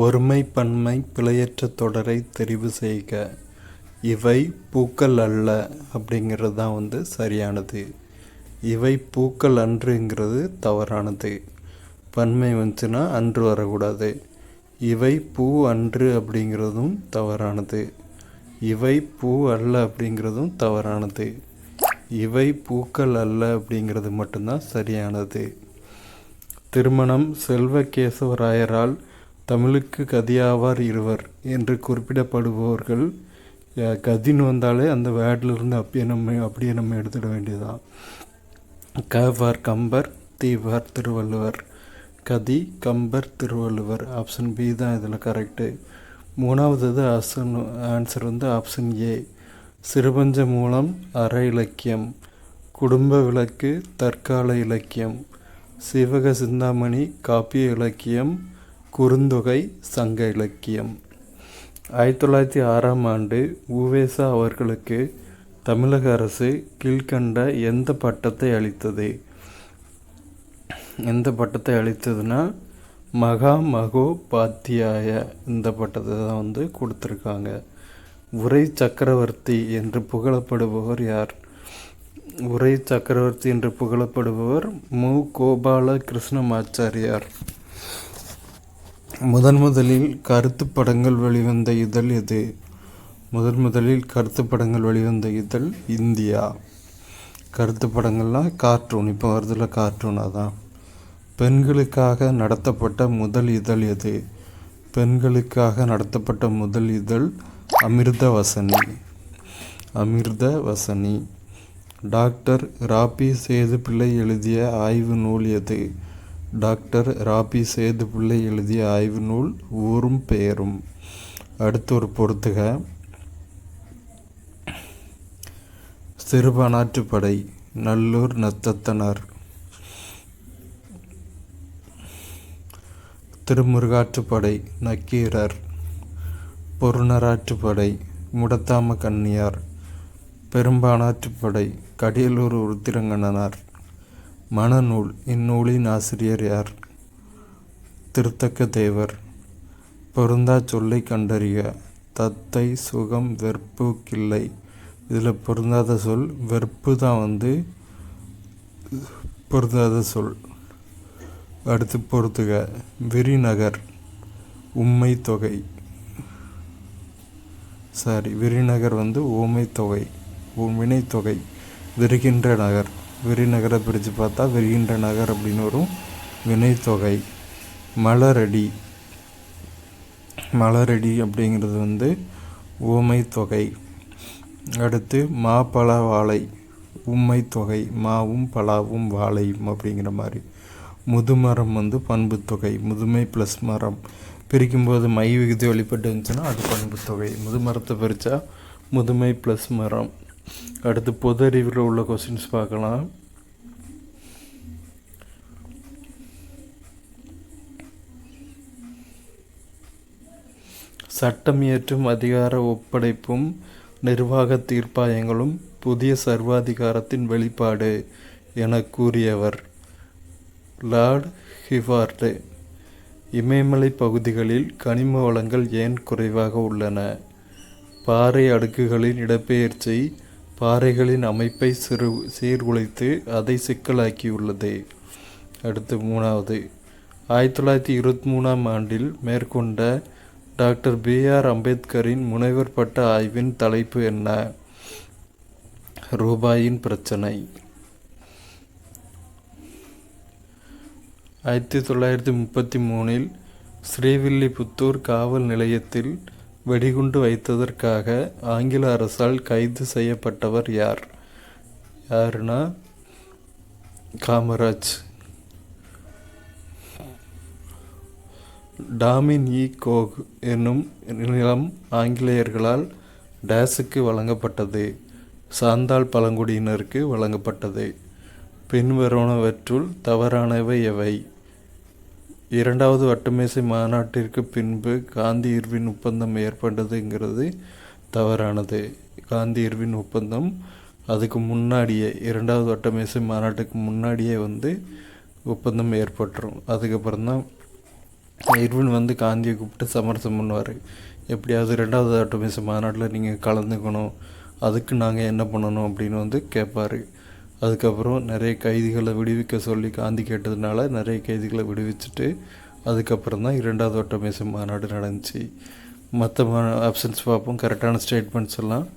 ஒருமை பன்மை பிழையற்ற தொடரை தெரிவு செய்க. இவை பூக்கள் அல்ல அப்படிங்கிறது தான் சரியானது. இவை பூக்கள் அன்றுங்கிறது தவறானது. பன்மை வந்துச்சுன்னா அன்று வரக்கூடாது. இவை பூ அன்று அப்படிங்கிறதும் தவறானது. இவை பூ அல்ல அப்படிங்கிறதும் தவறானது. இவை பூக்கள் அல்ல அப்படிங்கிறது மட்டும்தான் சரியானது. திருமணம் செல்வகேசவராயரால் தமிழுக்கு கதியாவார் இருவர் என்று குறிப்பிடப்படுபவர்கள். கதின்னு வந்தாலே அந்த வேர்டிலிருந்து அப்படியே நம்ம எடுத்துட வேண்டியதுதான். கவார் கம்பர், தீவார் திருவள்ளுவர். கதி, கம்பர், திருவள்ளுவர். ஆப்ஷன் பி தான் இதில் கரெக்டு. மூணாவது ஆன்சர் ஆப்ஷன் ஏ. சிறுபஞ்ச மூலம் அற இலக்கியம். குடும்ப விளக்கு தற்கால இலக்கியம். சிவக சிந்தாமணி காப்பிய இலக்கியம். குறுந்தொகை சங்க இலக்கியம். 1906ஆம் ஆண்டு உவேசா அவர்களுக்கு தமிழக அரசு கீழ்கண்ட எந்த பட்டத்தை அளித்தது? எந்த பட்டத்தை அளித்ததுன்னா மகா மகோபாத்தியாய இந்த பட்டத்தை தான் கொடுத்துருக்காங்க. உரை சக்கரவர்த்தி என்று புகழப்படுபவர் யார்? உரை சக்கரவர்த்தி என்று புகழப்படுபவர் மு. கோபால கிருஷ்ணமாச்சாரியார். முதலில் கருத்து படங்கள் வெளிவந்த இதழ் எது? முதலில் கருத்து படங்கள் வெளிவந்த இதழ் இந்தியா. கருத்து படங்கள்லாம் கார்ட்டூன், இப்போ வருதுல கார்ட்டூனாக தான். பெண்களுக்காக நடத்தப்பட்ட முதல் இதழ் எது? பெண்களுக்காக நடத்தப்பட்ட முதல் இதழ் அமிர்தவசனி. அமிர்தவசனி. டாக்டர் ராபி சேதுப்பிள்ளை எழுதிய ஆய்வு நூல் எது? டாக்டர் ராபி சேதுப்பிள்ளை எழுதிய ஆய்வு நூல் ஊரும் பெயரும். அடுத்து ஒரு பொறுத்துக. சிறுபானாற்றுப்படை நல்லூர் நத்தத்தனார். திருமுருகாற்றுப்படை நக்கீரர். பொருணராற்றுப்படை முடத்தாம கண்ணியார். பெரும்பானாற்றுப்படை கடியலூர் உருத்திரங்கண்ணனார். மணநூல் இந்நூலின் ஆசிரியர் யார்? திருத்தக்க தேவர். பொருந்தா சொல்லை கண்டறிக. தத்தை சுகம் வெறுப்பு கிள்ளை. இதில் பொருந்தாத சொல் வெறுப்பு தான் பொருந்தாத சொல். அடுத்து பொறுத்துக. விரிநகர் உம்மை தொகை. விரிநகர் ஓமை தொகை, வினைத்தொகை. விரிகின்ற நகர். விரிநகரை பிரித்து பார்த்தா விரிகின்ற நகர் அப்படின்னு வரும். வினைத்தொகை. மலரடி. மலரடி அப்படிங்கிறது ஓமை தொகை. அடுத்து மாப்பழ வாழை உம்மை தொகை. மாவும் பலாவும் வாழையும் அப்படிங்கிற மாதிரி. முதுமரம் பண்பு தொகை. முதுமை ப்ளஸ் மரம் பிரிக்கும்போது மை விகுதி வெளிப்பட்டு இருந்துச்சுன்னா அது பண்பு தொகை. முதுமரத்தை பிரித்தா முதுமை ப்ளஸ் மரம். அடுத்து பொது அறிவில் உள்ள கொஸ்டின்ஸ் பார்க்கலாம். சட்டம் இயற்றும் அதிகார ஒப்படைப்பும் நிர்வாக தீர்ப்பாயங்களும் புதிய சர்வாதிகாரத்தின் வெளிப்பாடு என கூறியவர் லார்ட் ஹிவார்டு. இமயமலை பகுதிகளில் கனிம வளங்கள் ஏன் குறைவாக உள்ளன? பாறை அடுக்குகளின் இடப்பெயர்ச்சி பாறைகளின் அமைப்பை சீர்குலைத்து அதை சிக்கலாக்கியுள்ளது. அடுத்து மூணாவது. 1923ஆம் ஆண்டில் மேற்கொண்ட டாக்டர் B.R. அம்பேத்கரின் முனைவர் பட்ட ஆய்வின் தலைப்பு என்ன? ரூபாயின் பிரச்சனை. 1933இல் ஸ்ரீவில்லிபுத்தூர் காவல் நிலையத்தில் வெடிகுண்டு வைத்ததற்காக ஆங்கில அரசால் கைது செய்யப்பட்டவர் யார்? யாருன்னா காமராஜ். டாமின் இ கோக் என்னும் நிலம் ஆங்கிலேயர்களால் டேஸுக்கு வழங்கப்பட்டது. சாந்தால் பழங்குடியினருக்கு வழங்கப்பட்டது. பின்வருவனவற்றுள் தவறானவை எவை? இரண்டாவது வட்டமேசை மாநாட்டிற்கு பின்பு காந்தி இர்வின் ஒப்பந்தம் ஏற்பட்டதுங்கிறது தவறானது. காந்தி இர்வின் ஒப்பந்தம் அதுக்கு முன்னாடியே, இரண்டாவது வட்டமேசை மாநாட்டுக்கு முன்னாடியே ஒப்பந்தம் ஏற்பட்டுரும். அதுக்கப்புறம் தான் இர்வின் வந்து காந்தியை கூப்பிட்டு சமரசம் பண்ணுவார். எப்படியாவது 2வது ஆட்டோமேச மாநாட்டில் நீங்கள் கலந்துக்கணும், அதுக்கு நாங்கள் என்ன பண்ணணும் அப்படின்னு வந்து கேட்பார். அதுக்கப்புறம் நிறைய கைதிகளை விடுவிக்க சொல்லி காந்தி கேட்டதுனால நிறைய கைதிகளை விடுவிச்சுட்டு அதுக்கப்புறம் தான் 2வது ஆட்டோமேச மாநாடு நடந்துச்சு. மற்ற ஆப்ஷன்ஸ் பார்ப்போம். கரெக்டான ஸ்டேட்மெண்ட்ஸ் எல்லாம்.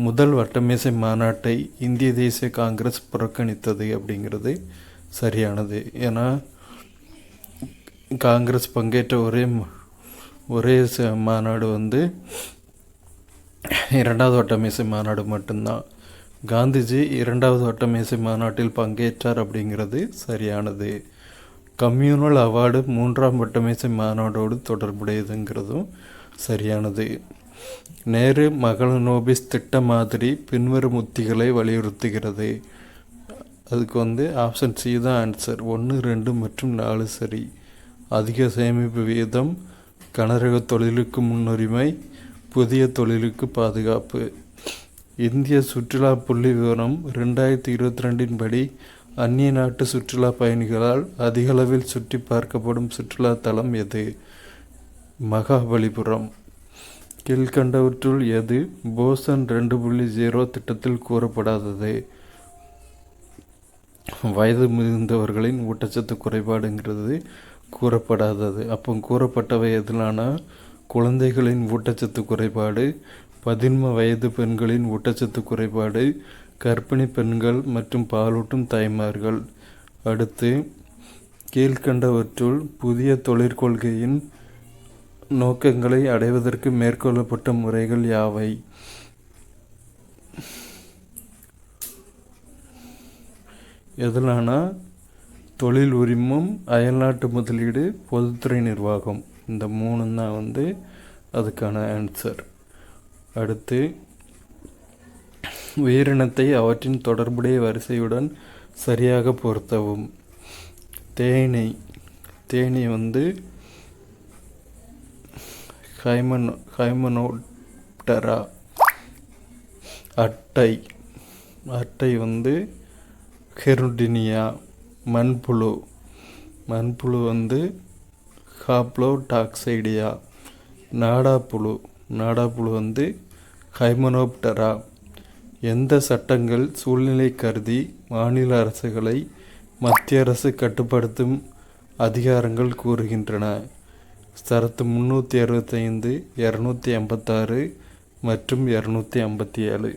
முதல் வட்டமேசை மாநாட்டை இந்திய தேசிய காங்கிரஸ் புறக்கணித்தது அப்படிங்கிறது சரியானது. ஏன்னா காங்கிரஸ் பங்கேற்ற ஒரே மாநாடு வந்து 2வது வட்டமேசை மாநாடு மட்டும்தான். காந்திஜி 2வது வட்டமேசை மாநாட்டில் பங்கேற்றார் அப்படிங்கிறது சரியானது. கம்யூனல் அவார்டு 3ஆம் வட்டமேசை மாநாடோடு தொடர்புடையதுங்கிறதும் சரியானது. நேரு மகளனோபிஸ் திட்ட மாதிரி பின்வரும் உத்திகளை வலியுறுத்துகிறது. அதுக்கு வந்து ஆப்ஷன் சி தான் ஆன்சர். 1, 2 மற்றும் 4 சரி. அதிக சேமிப்பு வீதம், கனரக தொழிலுக்கு முன்னுரிமை, புதிய தொழிலுக்கு பாதுகாப்பு. இந்திய சுற்றுலா புள்ளி விவரம் 2022 படி அந்நிய நாட்டு சுற்றுலா பயணிகளால் அதிகளவில் சுற்றி பார்க்கப்படும் சுற்றுலா தலம் எது? மகாபலிபுரம். கீழ்கண்டவற்றுள் எது போசன் 2.0 திட்டத்தில் கூறப்படாதது? வயது முதிர்ந்தவர்களின் ஊட்டச்சத்து குறைபாடுங்கிறது கூறப்படாதது. அப்போ கூறப்பட்டவை எதுலானா குழந்தைகளின் ஊட்டச்சத்து குறைபாடு, 11 வயது பெண்களின் ஊட்டச்சத்து குறைபாடு, கர்ப்பிணி பெண்கள் மற்றும் பாலூட்டும் தாய்மார்கள். அடுத்து கீழ்கண்டவற்றுள் புதிய தொழிற்கொள்கையின் நோக்கங்களை அடைவதற்கு மேற்கொள்ளப்பட்ட முறைகள் யாவை? எதுலானா தொழில் உரிமம், அயல்நாட்டு முதலீடு, பொதுத்துறை நிர்வாகம். இந்த 3 தான் வந்து அதுக்கான ஆன்சர். அடுத்து உயிரினத்தை அவற்றின் தொடர்புடைய வரிசையுடன் சரியாக பொருத்தவும். தேனி வந்து ஹைமனோப்டரா. அட்டை வந்து ஹெருடினியா. மண்புழு வந்து ஹாப்ளோடாக்சைடியா. நாடாப்புழு வந்து ஹைமனோப்டரா. எந்த சட்டங்கள் சூழ்நிலை கருதி மாநில அரசுகளை மத்திய அரசு கட்டுப்படுத்தும் அதிகாரங்கள் கூறுகின்றன? சரத்து 365, 256 மற்றும் 257.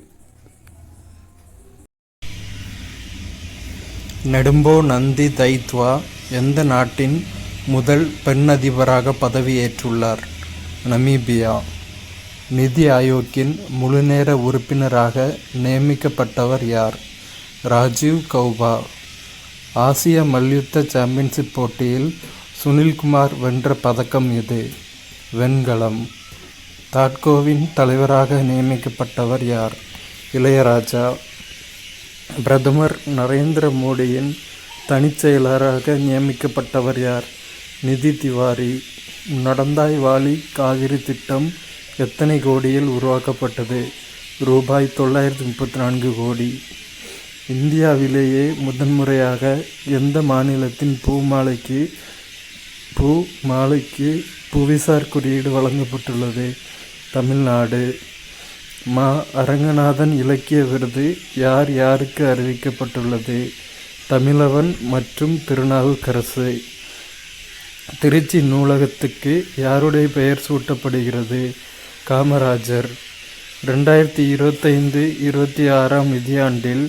நெடும்போ நந்தி தைத்வா எந்த நாட்டின் முதல் பெண் அதிபராக பதவியேற்றுள்ளார்? நமீபியா. நிதி ஆயோக்கின் முழுநேர உறுப்பினராக நியமிக்கப்பட்டவர் யார்? ராஜீவ் கௌபா. ஆசிய மல்யுத்த சாம்பியன்ஷிப் போட்டியில் சுனில்குமார் வென்ற பதக்கம் எது? வெண்கலம். தாட்கோவின் தலைவராக நியமிக்கப்பட்டவர் யார்? இளையராஜா. பிரதமர் நரேந்திர மோடியின் தனிச் செயலராக நியமிக்கப்பட்டவர் யார்? நிதி திவாரி. நடந்தாய் வாலி காவிரி திட்டம் எத்தனை கோடியில் உருவாக்கப்பட்டது? ரூபாய் 934 கோடி. இந்தியாவிலேயே முதன்முறையாக எந்த மாநிலத்தின் பூ மாலைக்கு புவிசார் குறியீடு வழங்கப்பட்டுள்ளது? தமிழ்நாடு. அரங்கநாதன் இலக்கிய விருது யாருக்கு அறிவிக்கப்பட்டுள்ளது? தமிழவன் மற்றும் திருநாவுக்கரசு. திருச்சி நூலகத்துக்கு யாருடைய பெயர் சூட்டப்படுகிறது? காமராஜர். 2025-26 நிதியாண்டில்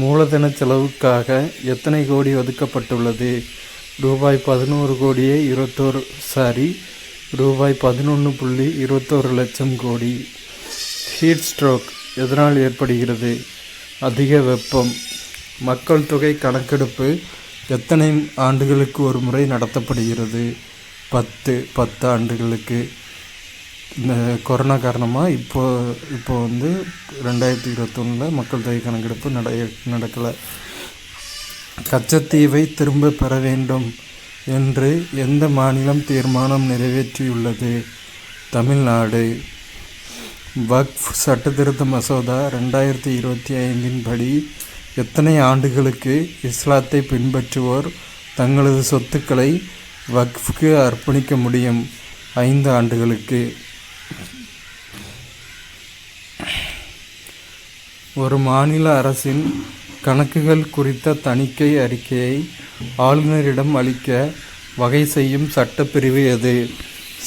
மூலதன செலவுக்காக எத்தனை கோடி ஒதுக்கப்பட்டுள்ளது? ரூபாய் 11 கோடியே ரூபாய் 11.21 லட்சம் கோடி. ஹீட் ஸ்ட்ரோக் எதனால் ஏற்படுகிறது? அதிக வெப்பம். மக்கள் தொகை கணக்கெடுப்பு எத்தனை ஆண்டுகளுக்கு ஒரு முறை நடத்தப்படுகிறது? 10 ஆண்டுகளுக்கு. இந்த கொரோனா காரணமாக இப்போ வந்து 2021 மக்கள் தொகை கணக்கெடுப்பு நடக்கலை. கச்சத்தீவை திரும்ப பெற வேண்டும் என்று எந்த மாநிலம் தீர்மானம் நிறைவேற்றியுள்ளது? தமிழ்நாடு. வக்ஃப் சட்டத்திருத்த மசோதா 2025 படி எத்தனை ஆண்டுகளுக்கு இஸ்லாத்தை பின்பற்றுவோர் தங்களது சொத்துக்களை வக்ஃப்க்கு அர்ப்பணிக்க முடியும் 5 ஆண்டுகளுக்கு. ஒரு மாநில அரசின் கணக்குகள் குறித்த தணிக்கை அறிக்கையை ஆளுநரிடம் அளிக்க வகை செய்யும் சட்டப்பிரிவு எது?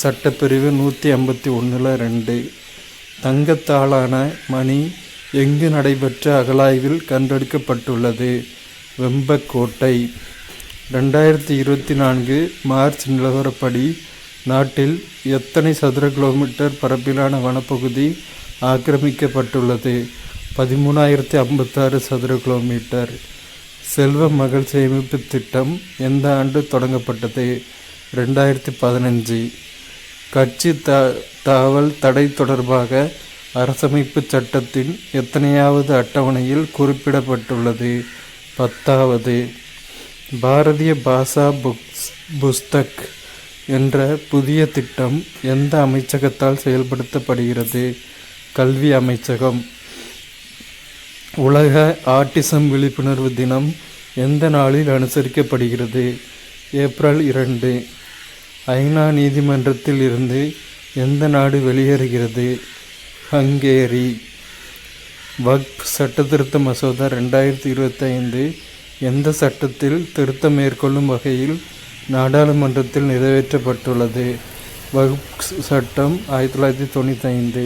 சட்டப்பிரிவு 151(2). தங்கத்தாலான மணி எங்கு நடைபெற்ற அகழாய்வில் கண்டெடுக்கப்பட்டுள்ளது? வெம்பக்கோட்டை. 2024 மார்ச் நிலவரப்படி நாட்டில் எத்தனை சதுர கிலோமீட்டர் பரப்பிலான வனப்பகுதி ஆக்கிரமிக்கப்பட்டுள்ளது? 13,056 சதுர கிலோமீட்டர். செல்வ மகள் சேமிப்பு திட்டம் எந்த ஆண்டு தொடங்கப்பட்டது? 2015. கட்சி தாவல் தடை தொடர்பாக அரசமைப்பு சட்டத்தின் எத்தனையாவது அட்டவணையில் குறிப்பிடப்பட்டுள்ளது? 10வது. பாரதிய பாஷா புஸ்தக் என்ற புதிய திட்டம் எந்த அமைச்சகத்தால் செயல்படுத்தப்படுகிறது? கல்வி அமைச்சகம். உலக ஆட்டிசம் விழிப்புணர்வு தினம் எந்த நாளில் அனுசரிக்கப்படுகிறது? ஏப்ரல் 2. ஐநா நீதிமன்றத்தில் இருந்து எந்த நாடு வெளியேறுகிறது? ஹங்கேரி. வக்ஃப் சட்டத்திருத்த மசோதா 2025 எந்த சட்டத்தில் திருத்தம் மேற்கொள்ளும் வகையில் நாடாளுமன்றத்தில் நிறைவேற்றப்பட்டுள்ளது? வக்ஃப் சட்டம் 1995.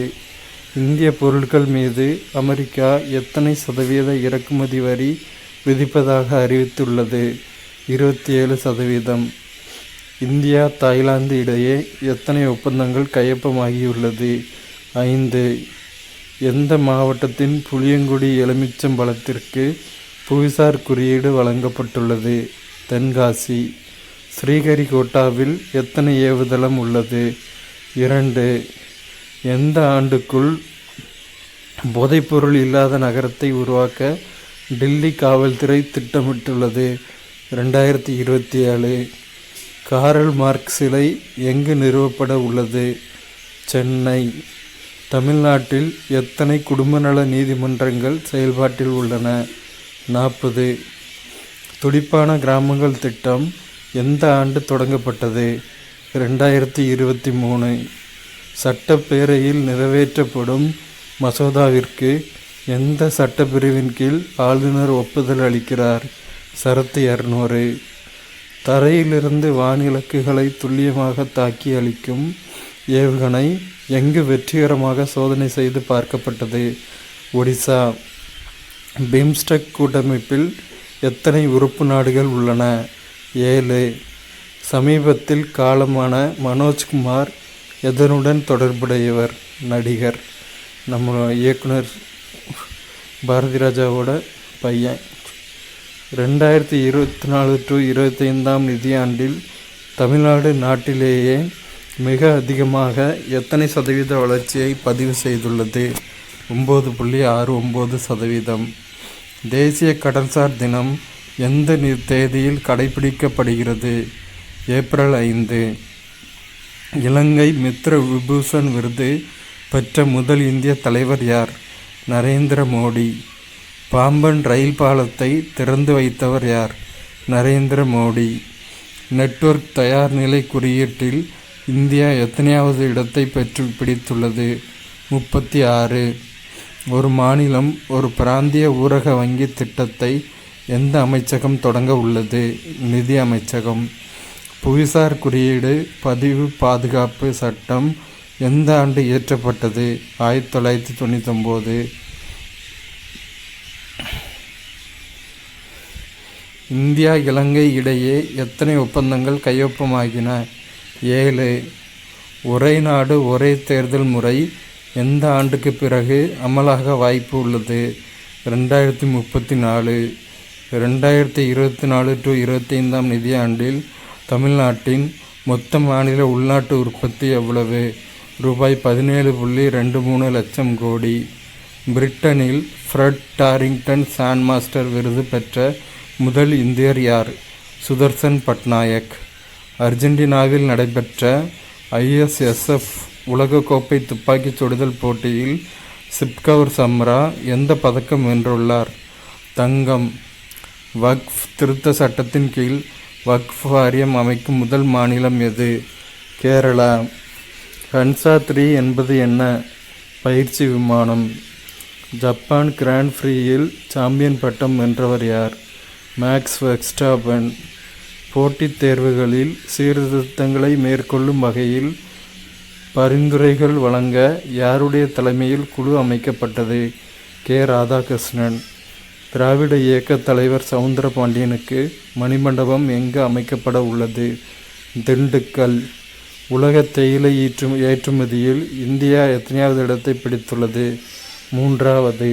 இந்திய பொருட்கள் மீது அமெரிக்கா எத்தனை சதவீத இறக்குமதி வரி விதிப்பதாக அறிவித்துள்ளது? 27%. இந்தியா தாய்லாந்து இடையே எத்தனை ஒப்பந்தங்கள் கையொப்பமாகியுள்ளது? 5. எந்த மாவட்டத்தின் புளியங்குடி எலுமிச்சம்பழத்திற்கு புவிசார் குறியீடு வழங்கப்பட்டுள்ளது? தென்காசி. ஸ்ரீஹரிகோட்டாவில் எத்தனை ஏவுதளம் உள்ளது? 2. எந்த ஆண்டுக்குள் போதைப்பொருள் இல்லாத நகரத்தை உருவாக்க டில்லி காவல்துறை திட்டமிட்டுள்ளது? 2027. காரல் மார்க்ஸ் சிலை எங்கு நிறுவப்பட உள்ளது? சென்னை. தமிழ்நாட்டில் எத்தனை குடும்ப நல நீதிமன்றங்கள் செயல்பாட்டில் உள்ளன? 40. துடிப்பான கிராமங்கள் திட்டம் எந்த ஆண்டு தொடங்கப்பட்டது? 2023. சட்டப்பேரவையில் நிறைவேற்றப்படும் மசோதாவிற்கு எந்த சட்டப்பிரிவின் கீழ் ஆளுநர் ஒப்புதல் அளிக்கிறார்? சரத்து 200. தரையிலிருந்து வானிலக்குகளை துல்லியமாக தாக்கி அளிக்கும் ஏவுகணை எங்கு வெற்றிகரமாக சோதனை செய்து பார்க்கப்பட்டது? ஒடிசா. பிம்ஸ்டெக் கூட்டமைப்பில் எத்தனை உறுப்பு நாடுகள் உள்ளன? 7. சமீபத்தில் காலமான மனோஜ்குமார் எதனுடன் தொடர்புடையவர்? நடிகர். நம்ம இயக்குனர் பாரதி ராஜாவோட பையன். 2024-25 நிதியாண்டில் தமிழ்நாடு நாட்டிலேயே மிக அதிகமாக எத்தனை சதவீத வளர்ச்சியை பதிவு செய்துள்ளது? 9.69%. தேசிய கடல்சார் தினம் எந்த தேதியில் கடைபிடிக்கப்படுகிறது? ஏப்ரல் 5. இலங்கை மித்ர விபூஷன் விருது பெற்ற முதல் இந்திய தலைவர் யார்? நரேந்திர மோடி. பாம்பன் ரயில் பாலத்தை திறந்து வைத்தவர் யார்? நரேந்திர மோடி. நெட்வொர்க் தயார் நிலை குறியீட்டில் இந்தியா எத்தனையாவது இடத்தை பிடித்துள்ளது? 36. ஒரு மாநிலம் ஒரு பிராந்திய ஊரக வங்கி திட்டத்தை எந்த அமைச்சகம் தொடங்க உள்ளது? நிதி அமைச்சகம். புவிசார் குறியீடு பதிவு பாதுகாப்பு சட்டம் எந்த ஆண்டு இயற்றப்பட்டது? 1999. இந்தியா இலங்கை இடையே எத்தனை ஒப்பந்தங்கள் கையொப்பமாகின? 7. ஒரே நாடு ஒரே தேர்தல் முறை எந்த ஆண்டுக்கு பிறகு அமலாக வாய்ப்பு உள்ளது? 2034. 2024-25 நிதியாண்டில் தமிழ்நாட்டின் மொத்த மாநில உள்நாட்டு உற்பத்தி எவ்வளவு? ரூபாய் 17.23 லட்சம் கோடி. பிரிட்டனில் ஃப்ரெட் டாரிங்டன் சாண்ட் மாஸ்டர் விருது பெற்ற முதல் இந்தியர் யார்? சுதர்சன் பட்நாயக். அர்ஜென்டினாவில் நடைபெற்ற ISSF உலகக்கோப்பை துப்பாக்கிச் சுடுதல் போட்டியில் சிப்கவர் சம்ரா எந்த பதக்கம் வென்றுள்ளார்? தங்கம். வக்ஃப் திருத்த சட்டத்தின் கீழ் வக்ஃப் வாரியம் அமைக்கும் முதல் மாநிலம் எது? கேரளா. ஹன்சா 3 என்பது என்ன? பயிற்சி விமானம். ஜப்பான் கிராண்ட் ஃப்ரீயில் சாம்பியன் பட்டம் வென்றவர் யார்? Max Verstappen. போட்டித் தேர்வுகளில் சீர்திருத்தங்களை மேற்கொள்ளும் வகையில் பரிந்துரைகள் வழங்க யாருடைய தலைமையில் குழு அமைக்கப்பட்டது? கே. ராதாகிருஷ்ணன். திராவிட இயக்க தலைவர் சவுந்தரபாண்டியனுக்கு மணிமண்டபம் எங்கு அமைக்கப்பட உள்ளது? திண்டுக்கல். உலக தேயிலை ஏற்றுமதியில் இந்தியா எத்தனையாவது இடத்தை பிடித்துள்ளது? 3வது.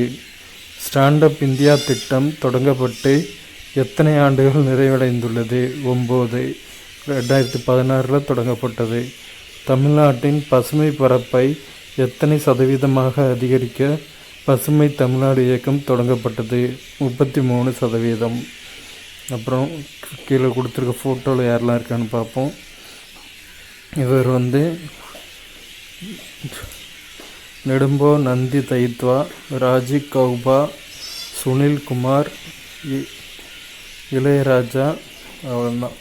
ஸ்டாண்ட் அப் இந்தியா திட்டம் தொடங்கப்பட்டு எத்தனை ஆண்டுகள் நிறைவடைந்துள்ளது? 9. 2016 தொடங்கப்பட்டது. தமிழ்நாட்டின் பசுமை பரப்பை எத்தனை சதவீதமாக அதிகரிக்க பசுமை தமிழ்நாடு இயக்கம் தொடங்கப்பட்டது? 33%. அப்புறம் கீழே கொடுத்துருக்க ஃபோட்டோவில் யாரெல்லாம் இருக்கான்னு பார்ப்போம். இவர் நெடும்போ நந்தி தைத்வா, ராஜீவ் கௌபா, சுனில் குமார், இளையராஜா. அவ்வளோதான்.